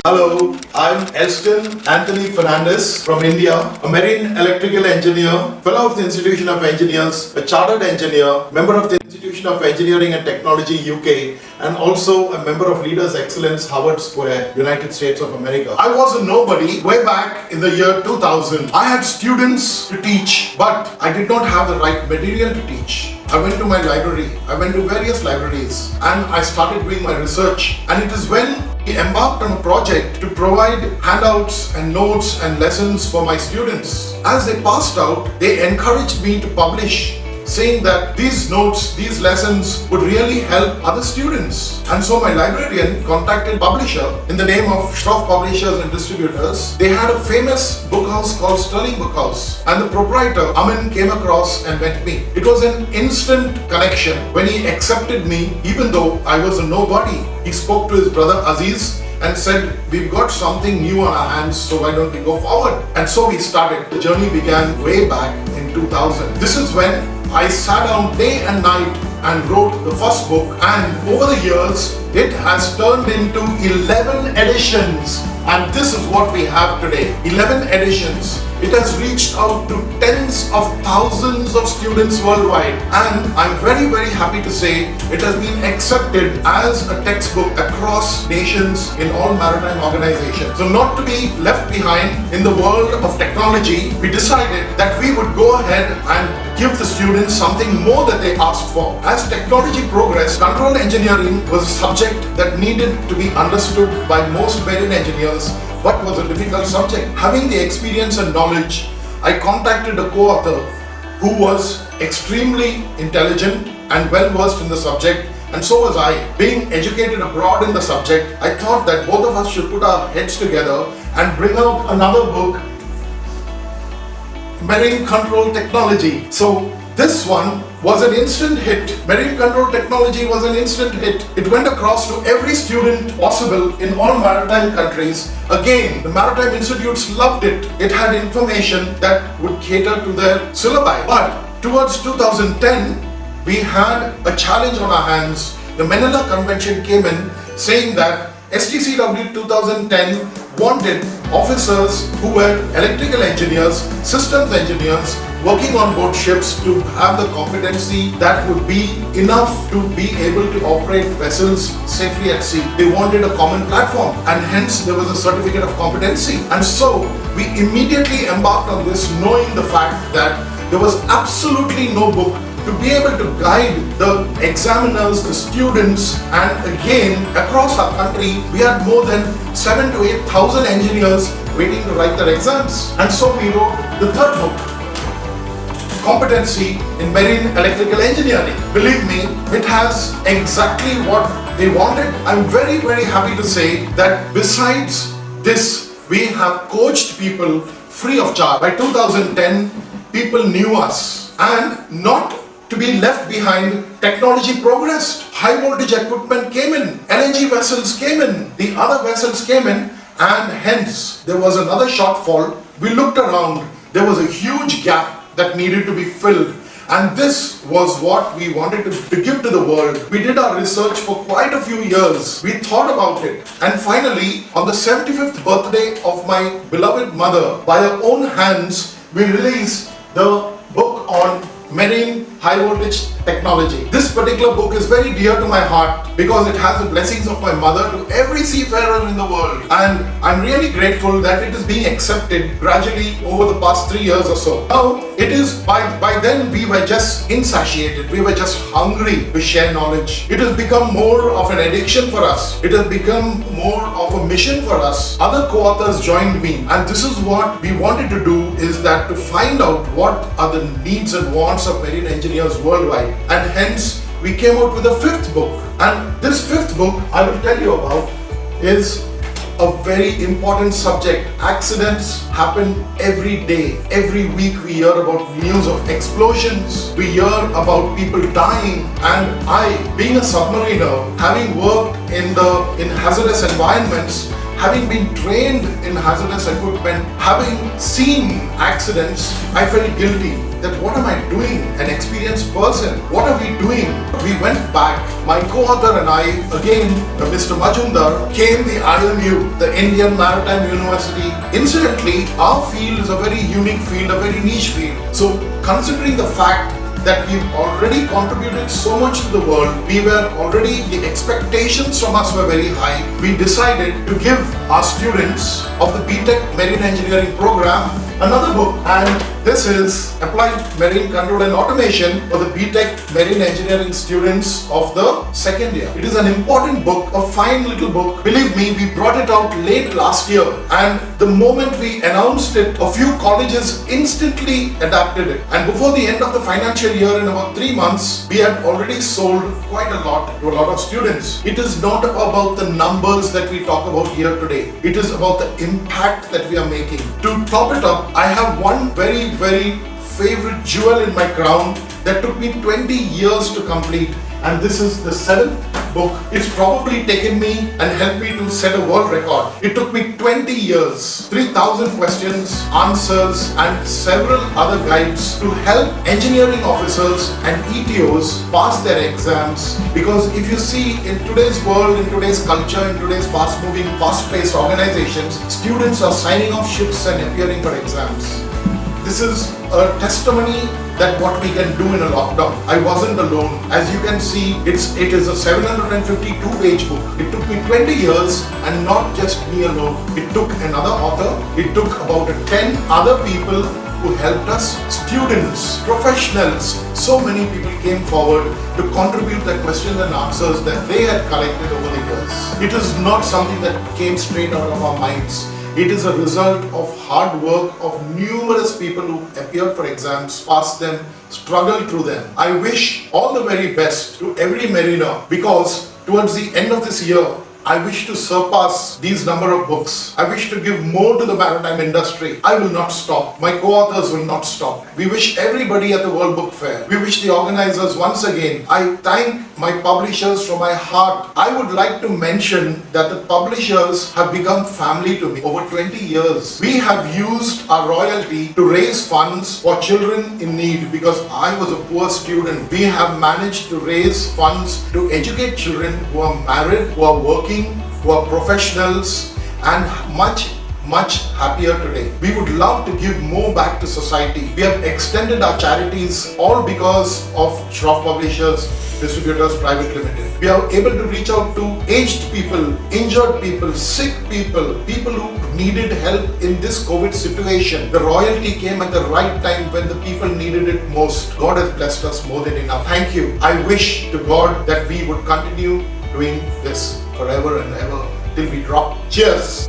Hello, I'm Elstan Anthony Fernandez from India, a marine electrical engineer, fellow of the Institution of Engineers, a chartered engineer, member of the Institution of Engineering and Technology UK, and also a member of Leaders Excellence Harvard Square, United States of America. I was a nobody way back in the year 2000. I had students to teach, but I did not have the right material to teach. I went to my library, I went to various libraries, and I started doing my research. And it is when I embarked on a project to provide handouts and notes and lessons for my students. As they passed out, they encouraged me to publish, saying that these notes, these lessons would really help other students. And so my librarian contacted publisher in the name of Schroff Publishers and Distributors. They had a famous book house called Sterling Book House, and the proprietor, Amin, came across and met me. It was an instant connection when he accepted me, even though I was a nobody. He spoke to his brother Aziz and said, we've got something new on our hands, so why don't we go forward? And so we started. The journey began way back in 2000. This is when I sat down day and night and wrote the first book, and over the years it has turned into 11 editions, and this is what we have today. 11 editions. It has reached out to tens of thousands of students worldwide, and I'm very, very happy to say it has been accepted as a textbook across nations in all maritime organizations. So not to be left behind in the world of technology, we decided that we would go ahead and give the students something more that they asked for. As technology progressed, control engineering was a subject that needed to be understood by most marine engineers, but was a difficult subject. Having the experience and knowledge, I contacted a co-author who was extremely intelligent and well-versed in the subject, and so was I. Being educated abroad in the subject, I thought that both of us should put our heads together and bring out another book, Marine Control Technology. So this one was an instant hit. Marine Control Technology was an instant hit. It went across to every student possible in all maritime countries. Again, the maritime institutes loved it. It had information that would cater to their syllabi. But towards 2010, we had a challenge on our hands. The Manila Convention came in saying that STCW 2010 wanted officers who were electrical engineers, systems engineers, working on board ships to have the competency that would be enough to be able to operate vessels safely at sea. They wanted a common platform, and hence there was a certificate of competency. And so we immediately embarked on this, knowing the fact that there was absolutely no book to be able to guide the examiners, the students, and again, across our country, we had more than 7,000 to 8,000 engineers waiting to write their exams. And so we wrote the third book, Competency in Marine Electrical Engineering. Believe me, it has exactly what they wanted. I'm very, very happy to say that besides this, we have coached people free of charge. By 2010, people knew us, and not to be left behind, technology progressed. High voltage equipment came in, LNG vessels came in, the other vessels came in, and hence there was another shortfall. We looked around, there was a huge gap that needed to be filled, and this was what we wanted to give to the world. We did our research for quite a few years. We thought about it, and finally, on the 75th birthday of my beloved mother, by her own hands, we released the book on marine high voltage technology. This particular book is very dear to my heart because it has the blessings of my mother to every seafarer in the world, and I'm really grateful that it is being accepted gradually over the past 3 years or so. Now it is by then we were just insatiated, we were just hungry to share knowledge. It has become more of an addiction for us. It has become more of a mission for us. Other co-authors joined me, and this is what we wanted to do, is that to find out what are the needs and wants of marine engineers worldwide, and hence we came out with a fifth book. And this fifth book I will tell you about is a very important subject. Accidents happen every day. Every week we hear about news of explosions. We hear about people dying. And I, being a submariner, having worked in hazardous environments, having been trained in hazardous equipment, having seen accidents, I felt guilty that what am I doing? An experienced person. What are we doing? We went back. My co-author and I, again, Mr. Majumdar, came the IMU, the Indian Maritime University. Incidentally, our field is a very unique field, a very niche field. So considering the fact that we've already contributed so much to the world, the expectations from us were very high. We decided to give our students of the BTech Marine Engineering program another book, and this is Applied Marine Control and Automation for the BTech Marine Engineering students of the second year. It is an important book, a fine little book. Believe me, we brought it out late last year, and the moment we announced it, a few colleges instantly adapted it. And before the end of the financial year, in about 3 months, we had already sold quite a lot to a lot of students. It is not about the numbers that we talk about here today. It is about the impact that we are making. To top it up, I have one very favorite jewel in my crown that took me 20 years to complete, and this is the 7th book. It's probably taken me and helped me to set a world record. It took me 20 years, 3,000 questions, answers, and several other guides to help engineering officers and ETOs pass their exams. Because if you see, in today's world, in today's culture, in today's fast-moving, fast-paced organizations, students are signing off ships and appearing for exams. This is a testimony that what we can do in a lockdown. I wasn't alone. As you can see, it is a 752-page book. It took me 20 years, and not just me alone. It took another author. It took about 10 other people who helped us, students, professionals. So many people came forward to contribute the questions and answers that they had collected over the years. It is not something that came straight out of our minds. It is a result of hard work of numerous people who appeared for exams, passed them, struggled through them. I wish all the very best to every mariner, because towards the end of this year, I wish to surpass these number of books. I wish to give more to the maritime industry. I will not stop. My co-authors will not stop. We wish everybody at the World Book Fair. We wish the organizers once again. I thank my publishers from my heart. I would like to mention that the publishers have become family to me over 20 years. We have used our royalty to raise funds for children in need, because I was a poor student. We have managed to raise funds to educate children who are married, who are working, who are professionals, and much happier today. We would love to give more back to society. We have extended our charities all because of Shroff Publishers Distributors Private Limited. We are able to reach out to aged people, injured people, sick people, people who needed help in this COVID situation. The royalty came at the right time when the people needed it most. God has blessed us more than enough. Thank you. I wish to God that we would continue doing this forever and ever till we drop. Cheers!